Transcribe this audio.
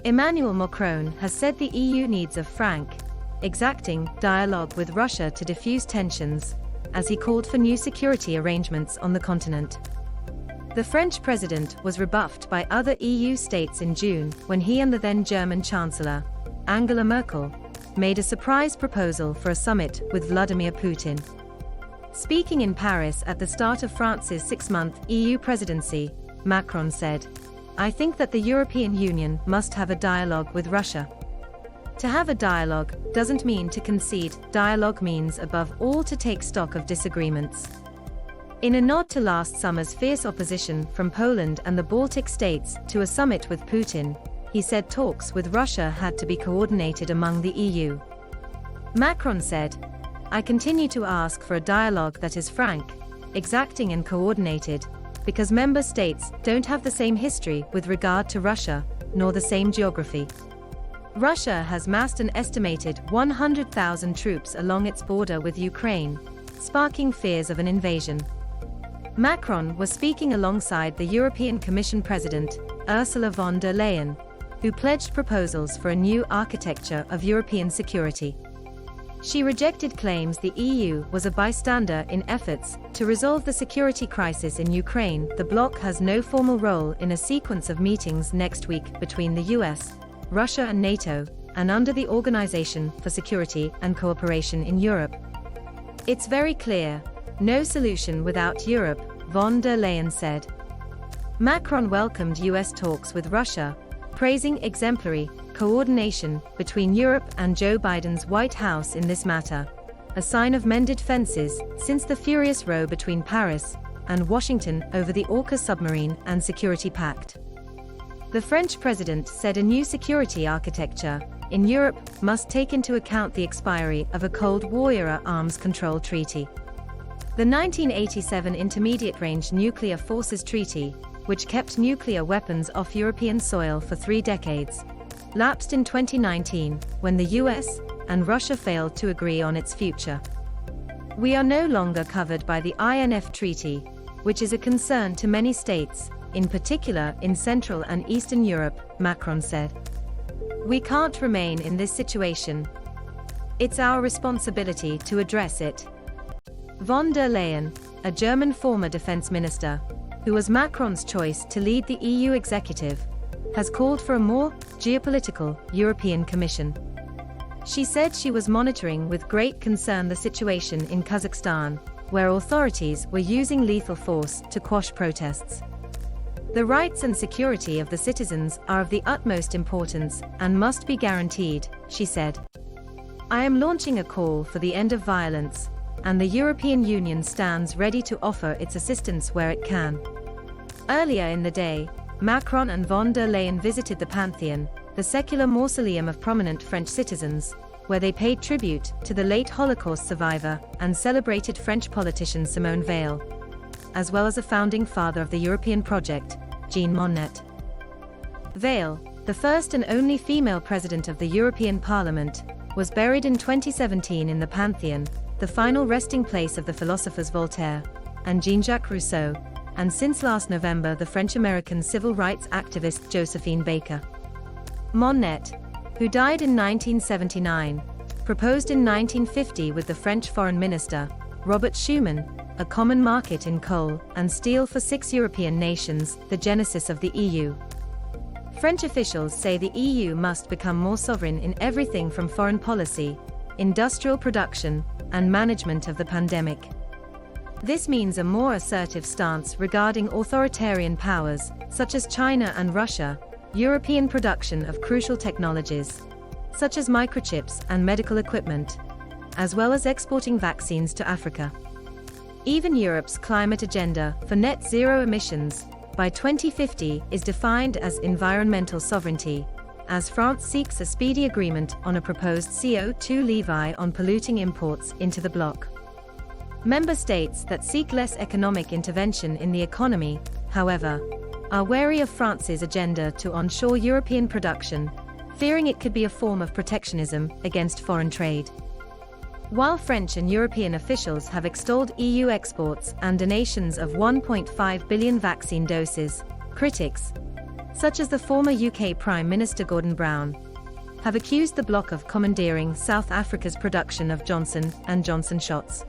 Emmanuel Macron has said the EU needs a frank, exacting dialogue with Russia to defuse tensions, as he called for new security arrangements on the continent. The French president was rebuffed by other EU states in June when he and the then German chancellor, Angela Merkel, made a surprise proposal for a summit with Vladimir Putin. Speaking in Paris at the start of France's 6-month EU presidency, Macron said, "I think that the European Union must have a dialogue with Russia. To have a dialogue doesn't mean to concede, dialogue means above all to take stock of disagreements." In a nod to last summer's fierce opposition from Poland and the Baltic states to a summit with Putin, he said talks with Russia had to be coordinated among the EU. Macron said, "I continue to ask for a dialogue that is frank, exacting and coordinated, because member states don't have the same history with regard to Russia, nor the same geography. Russia has massed an estimated 100,000 troops along its border with Ukraine, sparking fears of an invasion." Macron was speaking alongside the European Commission President, Ursula von der Leyen, who pledged proposals for a new architecture of European security. She rejected claims the EU was a bystander in efforts to resolve the security crisis in Ukraine. The bloc has no formal role in a sequence of meetings next week between the US, Russia and NATO, and under the Organization for Security and Cooperation in Europe. "It's very clear, no solution without Europe," von der Leyen said. Macron welcomed US talks with Russia, praising exemplary coordination between Europe and Joe Biden's White House in this matter, a sign of mended fences since the furious row between Paris and Washington over the AUKUS submarine and security pact. The French president said a new security architecture in Europe must take into account the expiry of a Cold War-era arms control treaty. The 1987 Intermediate-Range Nuclear Forces Treaty, which kept nuclear weapons off European soil for 3 decades, lapsed in 2019 when the US and Russia failed to agree on its future. "We are no longer covered by the INF Treaty, which is a concern to many states, in particular in Central and Eastern Europe," Macron said. "We can't remain in this situation. It's our responsibility to address it." Von der Leyen, a German former defense minister, who was Macron's choice to lead the EU executive, has called for a more geopolitical European Commission. She said she was monitoring with great concern the situation in Kazakhstan, where authorities were using lethal force to quash protests. "The rights and security of the citizens are of the utmost importance and must be guaranteed," she said. "I am launching a call for the end of violence, and the European Union stands ready to offer its assistance where it can." Earlier in the day, Macron and von der Leyen visited the Pantheon, the secular mausoleum of prominent French citizens, where they paid tribute to the late Holocaust survivor and celebrated French politician Simone Veil, as well as a founding father of the European project, Jean Monnet. Veil, the first and only female president of the European Parliament, was buried in 2017 in the Pantheon, the final resting place of the philosophers Voltaire and Jean-Jacques Rousseau, and since last November the French-American civil rights activist Josephine Baker. Monnet, who died in 1979, proposed in 1950 with the French foreign minister, Robert Schuman, a common market in coal and steel for 6 European nations, the genesis of the EU. French officials say the EU must become more sovereign in everything from foreign policy, industrial production, and management of the pandemic. This means a more assertive stance regarding authoritarian powers, such as China and Russia, European production of crucial technologies, such as microchips and medical equipment, as well as exporting vaccines to Africa. Even Europe's climate agenda for net zero emissions by 2050 is defined as environmental sovereignty, as France seeks a speedy agreement on a proposed CO2 levy on polluting imports into the bloc. Member states that seek less economic intervention in the economy, however, are wary of France's agenda to onshore European production, fearing it could be a form of protectionism against foreign trade. While French and European officials have extolled EU exports and donations of 1.5 billion vaccine doses, critics, such as the former UK Prime Minister Gordon Brown, have accused the bloc of commandeering South Africa's production of Johnson & Johnson shots.